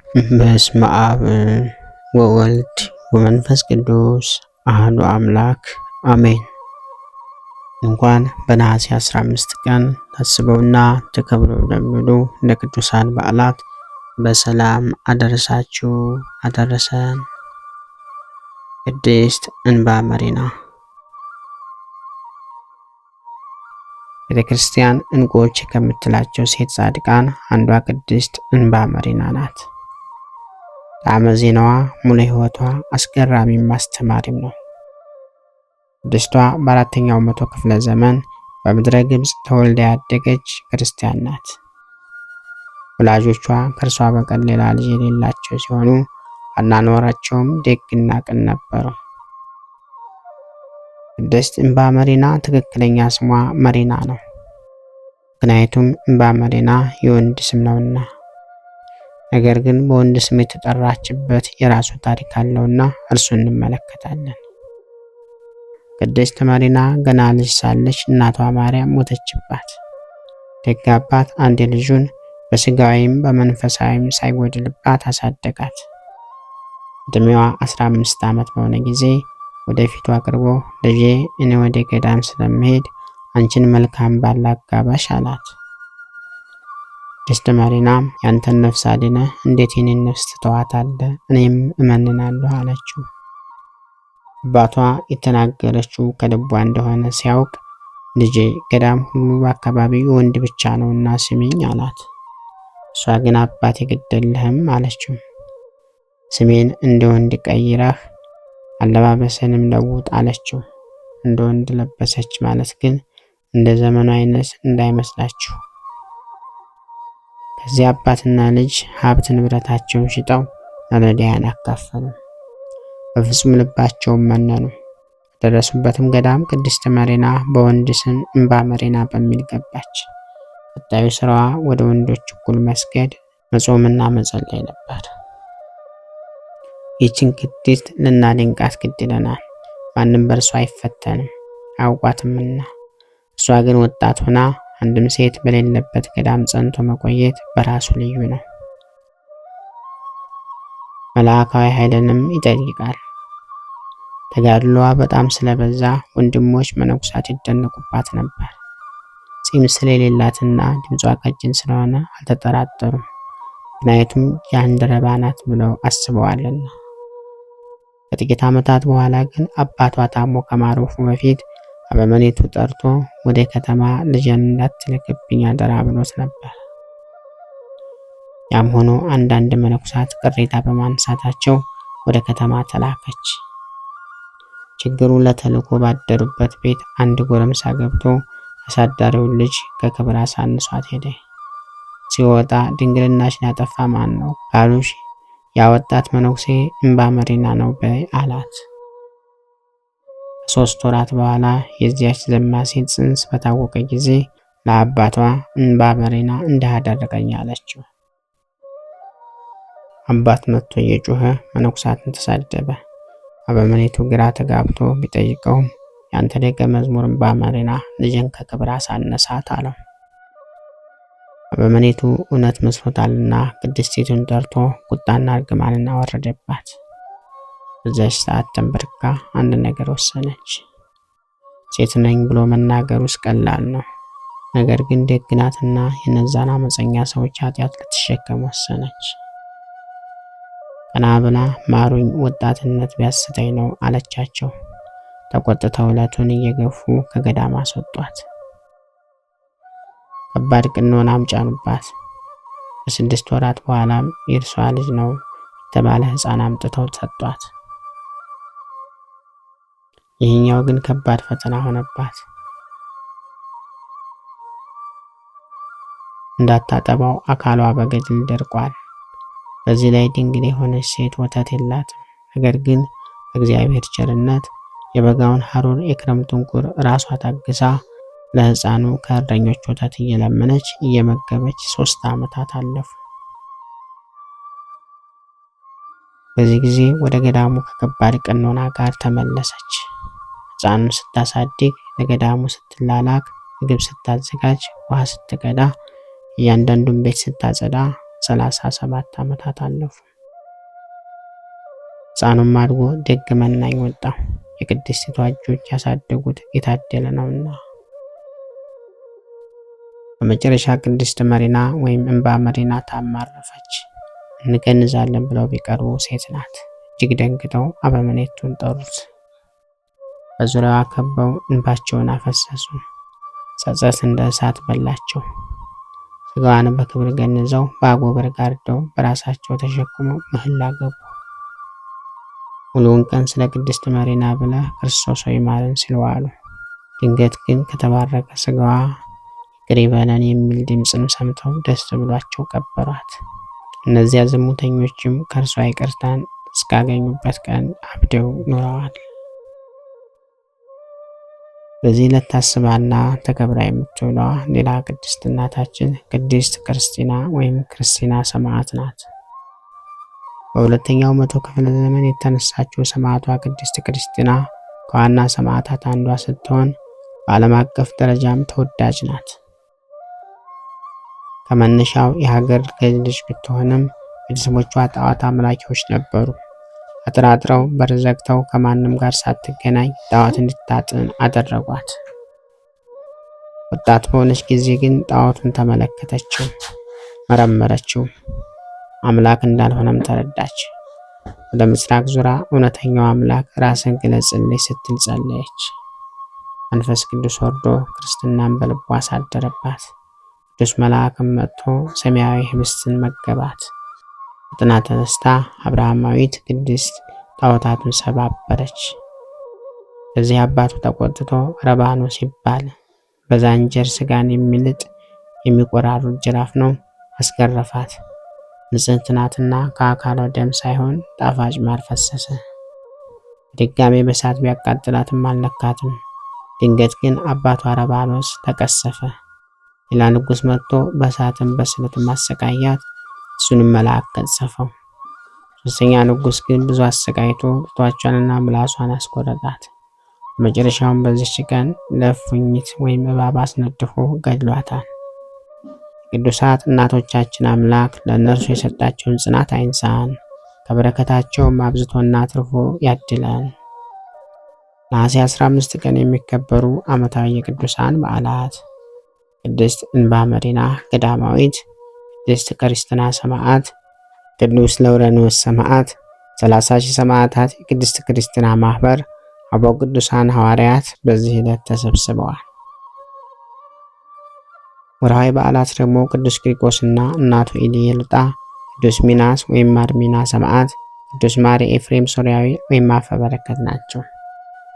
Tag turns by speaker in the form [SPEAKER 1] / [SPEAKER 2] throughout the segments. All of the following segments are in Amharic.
[SPEAKER 1] በስመ አብ ወወልድ ወመንፈስ ቅዱስ አሐዱ አምላክ አሜን። እንኳን በነሐሴ 15 ቀን ታስበውና ተከብረው ለሚውሉ ለቅዱሳን በዓላት በሰላም አደረሳችሁ አደረሰን። ቅድስት እንባ መሪና ቤተ ክርስቲያን እንቁዎች ከምትላቸው ሴት ጻድቃን አንዷ ቅድስት እንባ መሪና ናት። ጣዕመ ዜናዋ፣ ሙሉ ሕይወቷ አስገራሚም አስተማሪም ነው። ቅድስቷ በአራተኛው መቶ ክፍለ ዘመን በምድረ ግብፅ ተወልዳ ያደገች ክርስቲያን ናት። ወላጆቿ ከእርሷ በቀር ሌላ ልጅ የሌላቸው ሲሆኑ አኗኗራቸውም ደግና ቅን ነበሩ። ቅድስት እንባ መሪና ትክክለኛ ስሟ መሪና ነው። ምክንያቱም እንባ መሪና የወንድ ስም ነውና። ነገር ግን በወንድ ስም የተጠራችበት የራሱ ታሪክ አለውና እርሱን እንመለከታለን። ቅድስት መሪና ገና ልጅ ሳለች እናቷ ማርያም ሞተችባት። ደግ አባት አንድ ልጁን በስጋዊም በመንፈሳዊም ሳይጎድልባት አሳደጋት። ዕድሜዋ 15 ዓመት በሆነ ጊዜ ወደፊቱ አቅርቦ ልጄ እኔ ወደ ገዳም ስለምሄድ አንቺን መልካም ባል ላጋባሽ አላት። ቅድስት መሪናም ያንተን ነፍስ አድነህ እንዴት የኔን ነፍስ ትተዋታለህ? እኔም እመንናለሁ አለችው። አባቷ የተናገረችው ከልቧ እንደሆነ ሲያውቅ ልጄ ገዳም ሁሉ በአካባቢው ወንድ ብቻ ነውና ስሚኝ አላት። እሷ ግን አባቴ ግደለህም አለችው። ስሜን እንደ ወንድ ቀይረህ አለባበስንም ለውጥ አለችው። እንደ ወንድ ለበሰች ማለት ግን እንደ ዘመኑ አይነት እንዳይመስላችሁ። ከዚህ አባትና ልጅ ሀብት ንብረታቸውን ሽጠው ለነዳያን አካፈሉ። በፍጹም ልባቸውም መነኑ። በደረሱበትም ገዳም ቅድስት መሪና በወንድ ስም እንባ መሪና በሚል ገባች። ቀጣዩ ስራዋ ወደ ወንዶች እኩል መስገድ፣ መጾምና መጸለይ ነበር። ይህችን ቅድስት ልናደንቃት ግድ ይለናል። ማንም በእርሷ አይፈተንም አያውቋትምና። እሷ ግን ወጣት ሆና አንድም ሴት በሌለበት ገዳም ጸንቶ መቆየት በራሱ ልዩ ነው። መልአካዊ ኃይልንም ይጠይቃል። ተጋድሎዋ በጣም ስለበዛ ወንድሞች መነኩሳት ይደነቁባት ነበር። ጺም ስለሌላትና ድምጿ ቀጭን ስለሆነ አልተጠራጠሩም። ምክንያቱም ጃንደረባ ናት ብለው አስበዋልና። ከጥቂት ዓመታት በኋላ ግን አባቷ ታሞ ከማረፉ በፊት አበምኔቱ ጠርቶ ወደ ከተማ ልጄን እንዳትልክብኝ አደራ ብሎት ነበር። ያም ሆኖ አንዳንድ መነኩሳት ቅሬታ በማንሳታቸው ወደ ከተማ ተላከች። ችግሩ ለተልኮ ባደሩበት ቤት አንድ ጎረምሳ ገብቶ አሳዳሪውን ልጅ ከክብር አሳንሷት ሄደ። ሲወጣ ድንግልናሽን ያጠፋ ማን ነው ካሉሽ ያወጣት መነኩሴ እንባ መሪና ነው በይ አላት። ከ3 ወራት በኋላ የዚያች ዘማሴ ጽንስ በታወቀ ጊዜ ለአባቷ እንባ መሪና እንዳደረገኝ አለችው። አባት መጥቶ እየጮኸ መነኩሳትን ተሳደበ። አበምኔቱ ግራ ተጋብቶ ቢጠይቀውም ያንተ ደቀ መዝሙር እንባ መሪና ልጅን ከክብር አሳነሳት አለው። አበምኔቱ እውነት መስሎታልና ቅድስቲቱን ጠርቶ ቁጣና እርግማንን አወረደባት። በዚያች ሰዓት ተንበርክካ አንድ ነገር ወሰነች። ሴት ነኝ ብሎ መናገሩስ ቀላል ነው። ነገር ግን ደግ ናትና የነዛን አመፀኛ ሰዎች ኃጢአት ልትሸከም ወሰነች። ቀና ብላ ማሩኝ፣ ወጣትነት ቢያስተኝ ነው አለቻቸው። ተቆጥተው ዕለቱን እየገፉ ከገዳም አስወጧት። ከባድ ቅኖናም ጫኑባት። ከ6 ወራት በኋላም የእርሷ ልጅ ነው የተባለ ሕፃን አምጥተው ሰጧት። ይህኛው ግን ከባድ ፈተና ሆነባት። እንዳታጠባው አካሏ በገድል ደርቋል። በዚህ ላይ ድንግል የሆነች ሴት ወተት የላትም። ነገር ግን በእግዚአብሔር ቸርነት የበጋውን ሐሩር የክረምቱን ቁር ራሷ ታግሳ ለሕፃኑ ከእረኞች ወተት እየለመነች እየመገበች 3 ዓመታት አለፉ። በዚህ ጊዜ ወደ ገዳሙ ከከባድ ቀኖና ጋር ተመለሰች። ሕፃኑን ስታሳድግ፣ ለገዳሙ ስትላላክ፣ ምግብ ስታዘጋጅ፣ ውሃ ስትቀዳ፣ እያንዳንዱን ቤት ስታጸዳ፣ 37 ዓመታት አለፉ። ሕፃኑም አድጎ ደግ መናኝ ወጣ። የቅድስቲቷ እጆች ያሳደጉት የታደለ ነውና። በመጨረሻ ቅድስት መሪና ወይም እንባ መሪና ታማረፈች። እንገንዛለን ብለው ቢቀርቡ ሴት ናት። እጅግ ደንግጠው አበምኔቱን ጠሩት። በዙሪያዋ ከበው እንባቸውን አፈሰሱ። ጸጸት እንደ እሳት በላቸው። ስጋዋን በክብር ገንዘው በአጎበር ጋርደው በራሳቸው ተሸክመው ምህላ ገቡ። ሙሉውን ቀን ስለ ቅድስት መሪና ብለህ ክርስቶስ ሆይ ማረን ሲሉ ዋሉ። ድንገት ግን ከተባረከ ስጋዋ ይቅር ይበለን የሚል ድምፅን ሰምተው ደስ ብሏቸው ቀበሯት። እነዚያ ዝሙተኞችም ከእርሷ ይቅርታን እስካገኙበት ቀን አብደው ኖረዋል። በዚህ ዕለት ታስባና ተከብራ የምትውለዋ ሌላ ቅድስት እናታችን ቅድስት ክርስቲና ወይም ክርስቲና ሰማዕት ናት። በሁለተኛው መቶ ክፍለ ዘመን የተነሳችው ሰማዕቷ ቅድስት ክርስቲና ከዋና ሰማዕታት አንዷ ስትሆን በዓለም አቀፍ ደረጃም ተወዳጅ ናት። ከመነሻው የሀገር ገዥ ልጅ ብትሆንም ቤተሰቦቿ ጣዖት አምላኪዎች ነበሩ። አጥራጥረው በር ዘግተው ከማንም ጋር ሳትገናኝ ጣዖት እንድታጥን አደረጓት። ወጣት በሆነች ጊዜ ግን ጣዖቱን ተመለከተችው፣ መረመረችው። አምላክ እንዳልሆነም ተረዳች። ወደ ምስራቅ ዙራ እውነተኛው አምላክ ራስን ግለጽልኝ ስትል ጸለየች። መንፈስ ቅዱስ ወርዶ ክርስትናን በልቧ አሳደረባት። ቅዱስ መልአክም መጥቶ ሰማያዊ ህብስትን መገባት። ፈጥና ተነስታ አብርሃማዊት ቅድስት ጣዖታቱን ሰባበረች። በዚህ አባቱ ተቆጥቶ ረባኖ ሲባል በዛንጀር ስጋን የሚልጥ የሚቆራሩት ጅራፍ ነው አስገረፋት። ንጽሕት ናትና ከአካሏ ደም ሳይሆን ጣፋጭ ማር ፈሰሰ። ድጋሜ በሳት ቢያቃጥላትም አልነካትም። ድንገት ግን አባቷ ረባኖስ ተቀሰፈ። ሌላ ንጉስ መጥቶ በሳትም በስለትም አሰቃያት። እሱንም መልአክ ቀሰፈው። ሶስተኛ ንጉስ ግን ብዙ አሰቃይቶ ጡቷቿንና ምላሷን አስቆረጣት። መጨረሻውን በዚች ቀን ለእፉኝት ወይም እባብ አስነድፎ ገድሏታል። ቅዱሳት እናቶቻችን አምላክ ለእነርሱ የሰጣቸውን ጽናት አይንሳን፣ ከበረከታቸውም አብዝቶና አትርፎ ያድለን። ነሐሴ 15 ቀን የሚከበሩ ዓመታዊ የቅዱሳን በዓላት፦ ቅድስት እንባ መሪና ገዳማዊት፣ ቅድስት ክርስትና ሰማዕት፣ ቅዱስ ለውረኖስ ሰማዕት፣ 30,000 ሰማዕታት የቅድስት ክርስትና ማህበር፣ አበው ቅዱሳን ሐዋርያት በዚህ ዕለት ተሰብስበዋል። ወርሃዊ በዓላት ደግሞ ቅዱስ ቂርቆስና እናቱ ኢሊየልጣ፣ ቅዱስ ሚናስ ወይም ማርሚና ሰማዕት፣ ቅዱስ ማር ኤፍሬም ሶርያዊ ወይም አፈ በረከት ናቸው።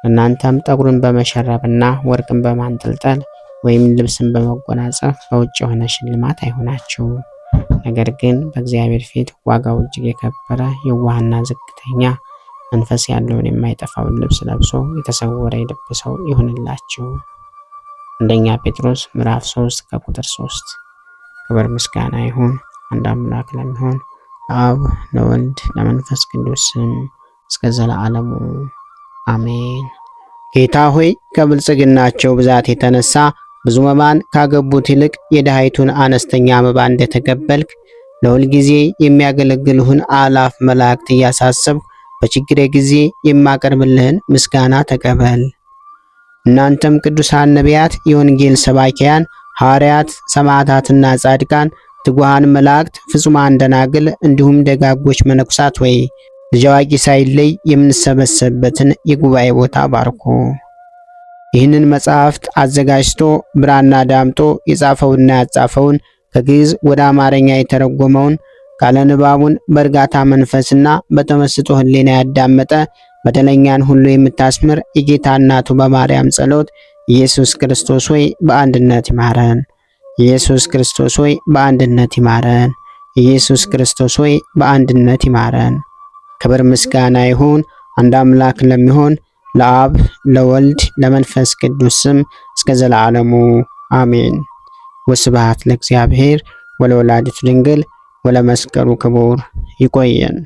[SPEAKER 1] እናንተም ጠጉርን በመሸረብና ወርቅን በማንጠልጠል ወይም ልብስን በመጎናጸፍ በውጭ የሆነ ሽልማት አይሆናችሁ። ነገር ግን በእግዚአብሔር ፊት ዋጋው እጅግ የከበረ የዋህና ዝቅተኛ መንፈስ ያለውን የማይጠፋውን ልብስ ለብሶ የተሰወረ የልብ ሰው ይሁንላችሁ። አንደኛ ጴጥሮስ ምዕራፍ 3 ከቁጥር 3። ክብር ምስጋና ይሁን አንድ አምላክ ለሚሆን ለአብ ለወልድ ለመንፈስ ቅዱስ ስም እስከ ዘለዓለሙ አሜን። ጌታ ሆይ ከብልጽግናቸው ብዛት የተነሳ ብዙ መባን ካገቡት ይልቅ የድሃይቱን አነስተኛ መባ እንደተቀበልክ ለሁል ጊዜ የሚያገለግልህን አላፍ መላእክት እያሳሰብኩ በችግሬ ጊዜ የማቀርብልህን ምስጋና ተቀበል። እናንተም ቅዱሳን ነቢያት፣ የወንጌል ሰባኪያን ሐዋርያት፣ ሰማዕታትና ጻድቃን፣ ትጉሃን መላእክት፣ ፍጹማን ደናግል እንዲሁም ደጋጎች መነኩሳት ወይ ልጅ አዋቂ ሳይለይ የምንሰበሰብበትን የጉባኤ ቦታ ባርኮ ይህንን መጽሐፍት አዘጋጅቶ ብራና ዳምጦ የጻፈውና ያጻፈውን ከግዕዝ ወደ አማርኛ የተረጎመውን ቃለ ንባቡን በእርጋታ መንፈስና በተመስጦ ሕሊና ያዳመጠ በደለኛን ሁሉ የምታስምር የጌታ እናቱ በማርያም ጸሎት ኢየሱስ ክርስቶስ ሆይ በአንድነት ይማረን። ኢየሱስ ክርስቶስ ሆይ በአንድነት ይማረን። ኢየሱስ ክርስቶስ ሆይ በአንድነት ይማረን። ክብር ምስጋና ይሁን አንድ አምላክ ለሚሆን ለአብ ለወልድ ለመንፈስ ቅዱስ ስም እስከ ዘለዓለሙ አሜን። ወስብሐት ለእግዚአብሔር ወለወላዲቱ ድንግል ወለመስቀሉ ክቡር። ይቆየን።